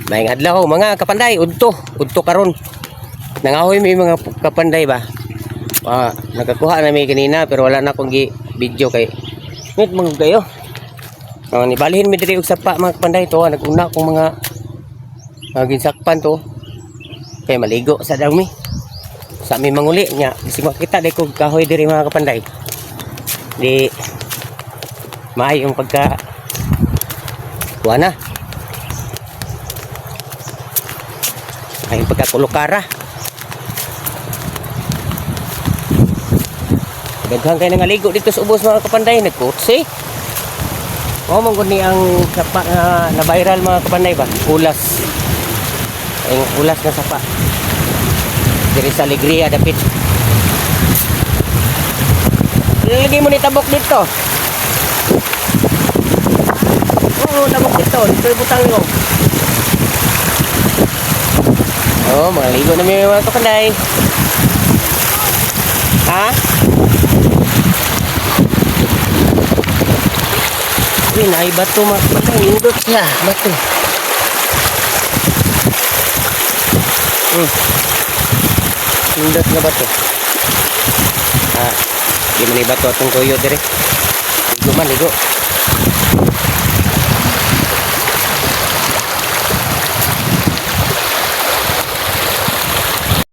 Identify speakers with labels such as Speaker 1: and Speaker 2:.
Speaker 1: Maayong adlaw mga kapanday, udto karon. Nangahoy may mga kapanday ba. Nakakuha na may kanina pero wala na akong video kay wait mga kayo. Nibalihin mi diri og sapa mga kapanday to, naguna kong mga ginsakpan to. Kay maligo sa daw mi. Sa mi manguli nya, bisig makita dai kog kahoy diri mga kapanday. Di maay yung pagka kuha na. Ay yung pagkakulukara. Daghang kayo nangaligo dito sa ubos mga kapanday, nagkutsi. O mong ni ang sapa na viral mga kapanday ba? Ulas. Ay ulas na sapa. Diri sa Alegria dapit. Ilalagay mo ni tabok dito. Oo, tabok dito. Dito yung butang nyo. Oh, mga ligo na may mga kapanday. Ha? Uy, naay bato mga kapanday. Indot siya. Bato. Indot na bato. Di man bato atong tuyo dire. Ligo man, ligo.